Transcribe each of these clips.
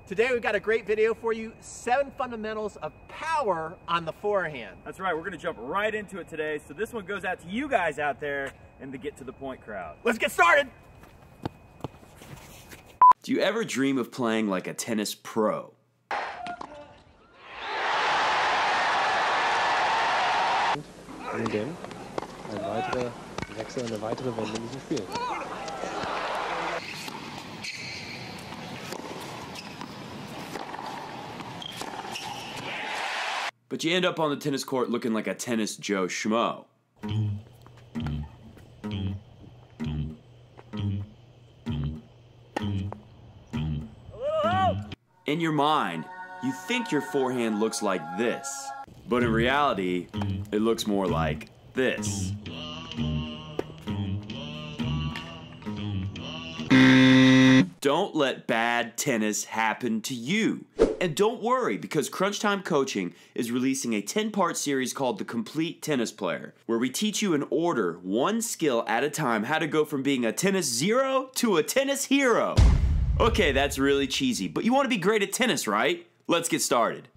Today we've got a great video for you, 7 fundamentals of power on the forehand. That's right, we're gonna jump right into it today. So this one goes out to you guys out there in the Get to the Point crowd. Let's get started. Do you ever dream of playing like a tennis pro? In dem ein weiterer Wechsel, eine weitere Wende in diesem Spiel. But you end up on the tennis court looking like a tennis Joe Schmo. In your mind, you think your forehand looks like this, but in reality, it looks more like this. Don't let bad tennis happen to you. And don't worry, because Crunch Time Coaching is releasing a 10-part series called The Complete Tennis Player, where we teach you in order, one skill at a time, how to go from being a tennis zero to a tennis hero. Okay, that's really cheesy, but you want to be great at tennis, right? Let's get started.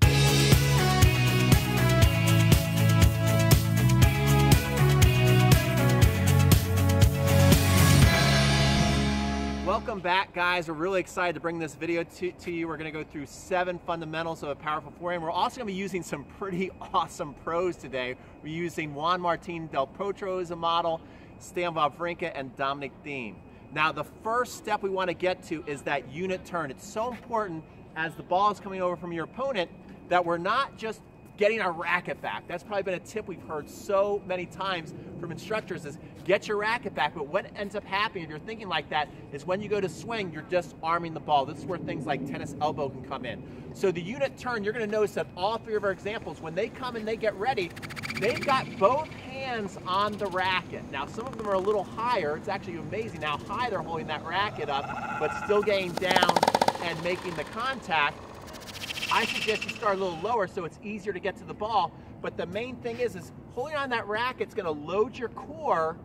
Welcome back, guys. We're really excited to bring this video to you. We're going to go through 7 fundamentals of a powerful forehand. We're also going to be using some pretty awesome pros today. We're using Juan Martín del Potro as a model, Stan Wawinka, and Dominic Thiem. Now, the first step we want to get to is that unit turn. It's so important as the ball is coming over from your opponent that we're not just getting our racket back. That's probably been a tip we've heard so many times from instructors is get your racket back. But what ends up happening if you're thinking like that is when you go to swing, you're just arming the ball. This is where things like tennis elbow can come in. So the unit turn, you're going to notice that all 3 of our examples, when they come and they get ready, they've got both hands on the racket. Now, some of them are a little higher. It's actually amazing how high they're holding that racket up, but still getting down and making the contact. I suggest you start a little lower so it's easier to get to the ball, but the main thing is holding on that racket's going to load your core,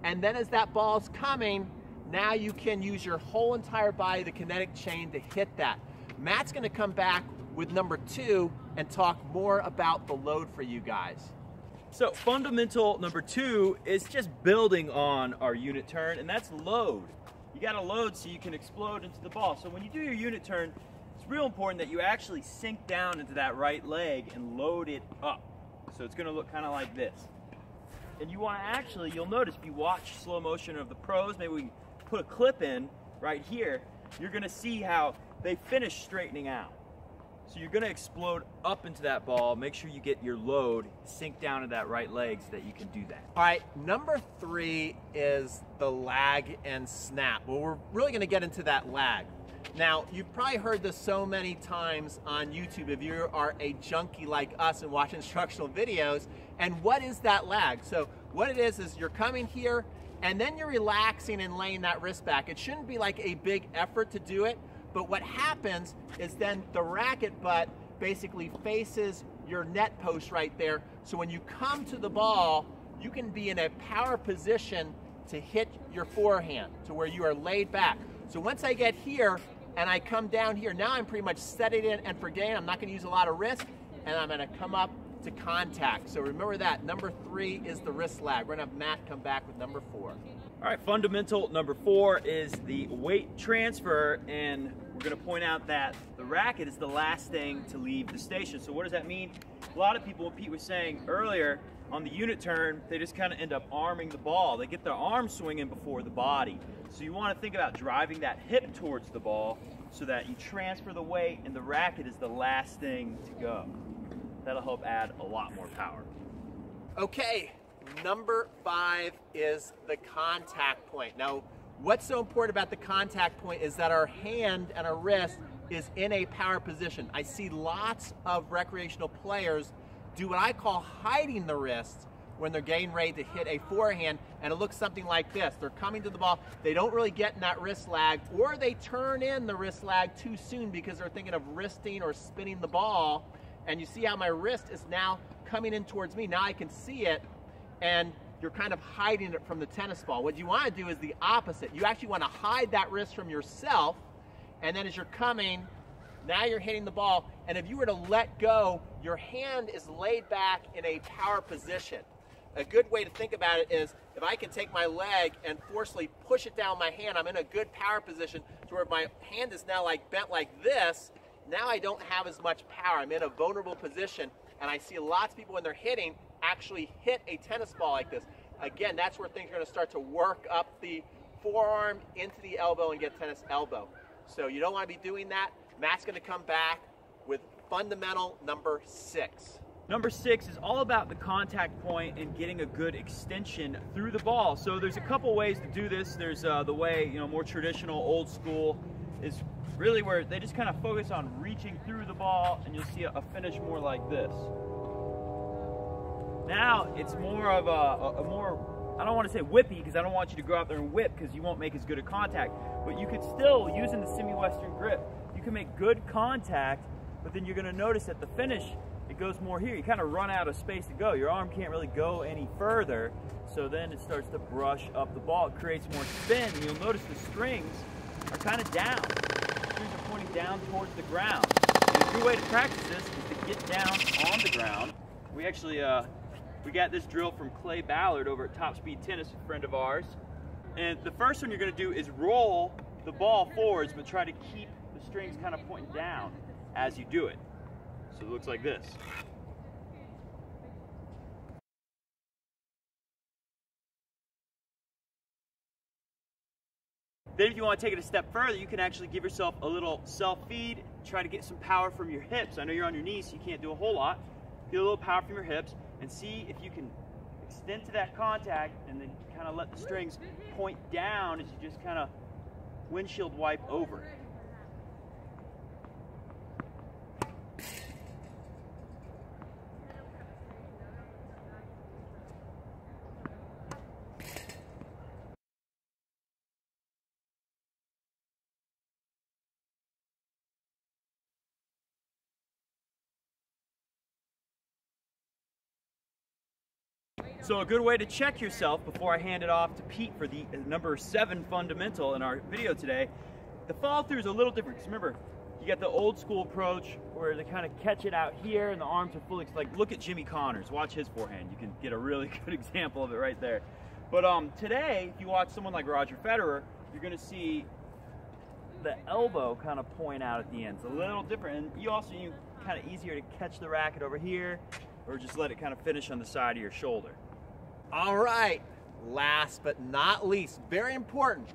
and then as that ball's coming, now you can use your whole entire body, the kinetic chain, to hit that. Matt's going to come back with number 2 and talk more about the load for you guys. So fundamental number 2 is just building on our unit turn, and that's load. You gotta load so you can explode into the ball. So when you do your unit turn, it's real important that you actually sink down into that right leg and load it up. So it's gonna look kind of like this. And you wanna actually, you'll notice if you watch slow motion of the pros, maybe we can put a clip in right here, you're gonna see how they finish straightening out. So you're gonna explode up into that ball, make sure you get your load, sink down to that right leg so that you can do that. All right, number 3 is the lag and snap. Well, we're really gonna get into that lag. Now, you've probably heard this so many times on YouTube if you are a junkie like us and watch instructional videos. And what is that lag? So what it is you're coming here and then you're relaxing and laying that wrist back. It shouldn't be like a big effort to do it, but what happens is then the racket butt basically faces your net post right there. So when you come to the ball, you can be in a power position to hit your forehand to where you are laid back. So once I get here and I come down here, now I'm pretty much setting it and forgetting. I'm not going to use a lot of wrist, and I'm going to come up to contact. So remember that. Number 3 is the wrist lag. We're going to have Matt come back with number 4. All right, fundamental number 4 is the weight transfer, and we're going to point out that the racket is the last thing to leave the station. So what does that mean? A lot of people, what Pete was saying earlier, on the unit turn, they just kind of end up arming the ball. They get their arm swinging before the body. So you want to think about driving that hip towards the ball so that you transfer the weight and the racket is the last thing to go. That'll help add a lot more power. Okay, number 5 is the contact point. Now, what's so important about the contact point is that our hand and our wrist is in a power position. I see lots of recreational players do what I call hiding the wrist when they're getting ready to hit a forehand, and it looks something like this. They're coming to the ball, they don't really get in that wrist lag, or they turn in the wrist lag too soon because they're thinking of wristing or spinning the ball, and you see how my wrist is now coming in towards me. Now I can see it, and you're kind of hiding it from the tennis ball. What you want to do is the opposite. You actually want to hide that wrist from yourself, and then as you're coming, Now you're hitting the ball, and if you were to let go, your hand is laid back in a power position. A good way to think about it is if I can take my leg and forcefully push it down my hand, I'm in a good power position to where my hand is now like bent like this. Now I don't have as much power. I'm in a vulnerable position, and I see lots of people when they're hitting actually hit a tennis ball like this. Again, that's where things are going to start to work up the forearm into the elbow and get tennis elbow. So you don't want to be doing that. Matt's going to come back with fundamental number 6. Number 6 is all about the contact point and getting a good extension through the ball. So there's a couple ways to do this. There's the way, more traditional, old school, is really where they just kind of focus on reaching through the ball, and you'll see a finish more like this. Now it's more of a more, I don't want to say whippy, because I don't want you to go out there and whip, because you won't make as good a contact. But you could still, using the semi-western grip, you can make good contact, but then you're going to notice at the finish, it goes more here. You kind of run out of space to go. Your arm can't really go any further, so then it starts to brush up the ball. It creates more spin, and you'll notice the strings are kind of down. The strings are pointing down towards the ground. And a good way to practice this is to get down on the ground. We actually, we got this drill from Clay Ballard over at Top Speed Tennis, a friend of ours. And the first one you're going to do is roll the ball forwards, but try to keep the strings kind of pointing down as you do it. So it looks like this. Then if you want to take it a step further, you can actually give yourself a little self-feed, try to get some power from your hips. I know you're on your knees, so you can't do a whole lot. Get a little power from your hips and see if you can extend to that contact and then kind of let the strings point down as you just kind of windshield wipe over it. So a good way to check yourself before I hand it off to Pete for the number 7 fundamental in our video today, the follow through is a little different. Because remember, you got the old school approach where they kind of catch it out here and the arms are fully, like look at Jimmy Connors, watch his forehand. You can get a really good example of it right there. But today, if you watch someone like Roger Federer, you're gonna see the elbow kind of point out at the end. It's a little different, and you kind of easier to catch the racket over here or just let it kind of finish on the side of your shoulder. All right, last but not least, very important,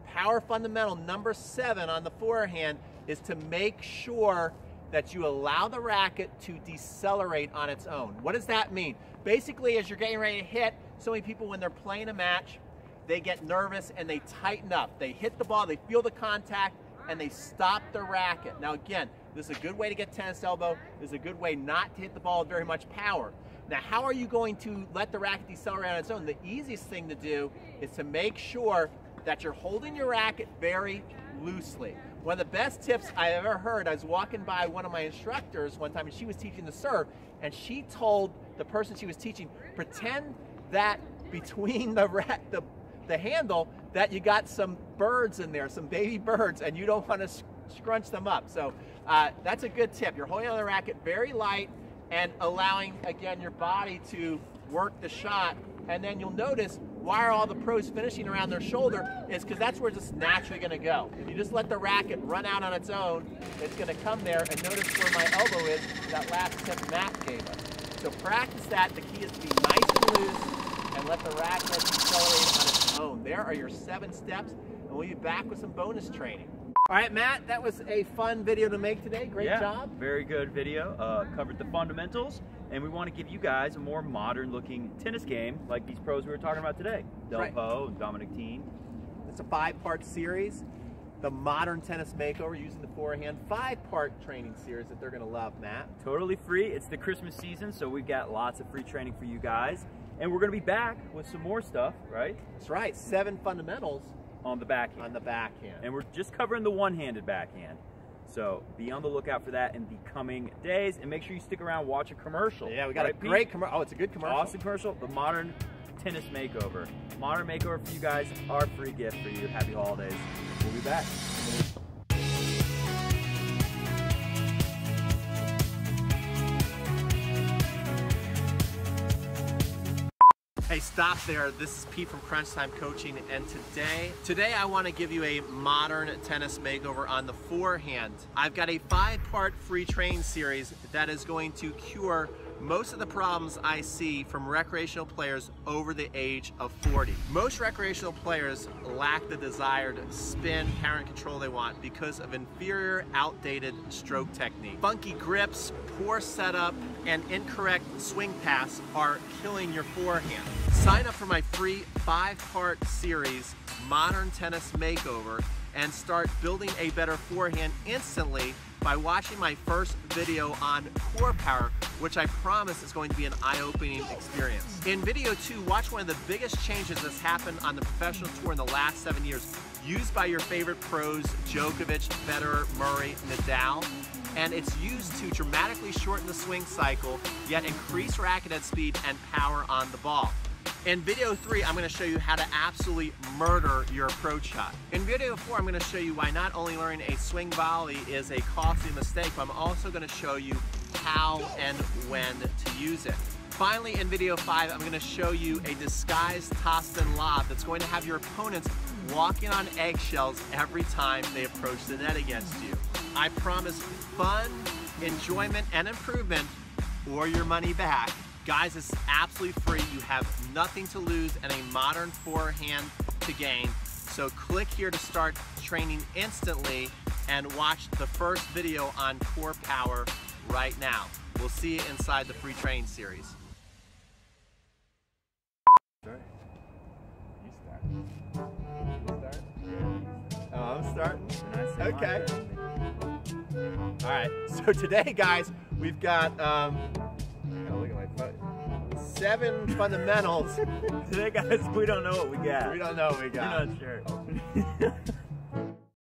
power fundamental number 7 on the forehand is to make sure that you allow the racket to decelerate on its own. What does that mean? Basically, as you're getting ready to hit, so many people when they're playing a match, they get nervous and they tighten up. They hit the ball, they feel the contact, and they stop the racket. Now again, this is a good way to get tennis elbow. This is a good way not to hit the ball with very much power. Now, how are you going to let the racket decelerate on its own? The easiest thing to do is to make sure that you're holding your racket very loosely. One of the best tips I ever heard, I was walking by one of my instructors one time and she was teaching the serve, and she told the person she was teaching, pretend that between the handle that you got some birds in there, some baby birds, and you don't want to scrunch them up. So that's a good tip. You're holding on the racket very light and allowing, again, your body to work the shot. And then you'll notice why are all the pros finishing around their shoulder is because that's where it's just naturally going to go. If you just let the racket run out on its own, it's going to come there. And notice where my elbow is, that last tip Matt gave us. So practice that. The key is to be nice and loose and let the racket decelerate on its own. There are your 7 steps, and we'll be back with some bonus training. All right, Matt, that was a fun video to make today. Great job. Very good video. Covered the fundamentals, and we want to give you guys a more modern-looking tennis game like these pros we were talking about today. Delpo and Dominic Thiem. It's a 5-part series. The modern tennis makeover using the forehand. 5-part training series that they're going to love, Matt. Totally free. It's the Christmas season, so we've got lots of free training for you guys. And we're going to be back with some more stuff, right? That's right. 7 fundamentals. On the backhand. On the backhand. And we're just covering the one-handed backhand. So be on the lookout for that in the coming days. And make sure you stick around, watch a commercial. Yeah, we got a great commercial. Oh, it's a good commercial. Awesome commercial. The Modern Tennis Makeover. Modern Makeover for you guys. Our free gift for you. Happy holidays. We'll be back. Okay, stop there. This is Pete from Crunch Time Coaching, and today I want to give you a modern tennis makeover on the forehand. I've got a 5-part free training series that is going to cure most of the problems I see from recreational players over the age of 40. Most recreational players lack the desired spin, power, and control they want because of inferior, outdated stroke technique. Funky grips, poor setup, and incorrect swing pass are killing your forehand. Sign up for my free 5-part series, Modern Tennis Makeover, and start building a better forehand instantly by watching my first video on core power, which I promise is going to be an eye-opening experience. In video 2, watch one of the biggest changes that's happened on the professional tour in the last 7 years, used by your favorite pros, Djokovic, Federer, Murray, Nadal, and it's used to dramatically shorten the swing cycle, yet increase racket head speed and power on the ball. In video 3, I'm going to show you how to absolutely murder your approach shot. In video 4, I'm going to show you why not only learning a swing volley is a costly mistake, but I'm also going to show you how and when to use it. Finally, in video 5, I'm going to show you a disguised toss-in lob that's going to have your opponents walking on eggshells every time they approach the net against you. I promise fun, enjoyment, and improvement, or your money back. Guys, it's absolutely free. You have nothing to lose and a modern forehand to gain. So click here to start training instantly and watch the first video on core power right now. We'll see you inside the free training series. Sure. You start. You start? Oh, I'm starting? And I say Okay. mine. All right, so today, guys, we've got Look at my foot. 7 fundamentals. Today, guys, we don't know what we got. We don't know what we got. We're not sure.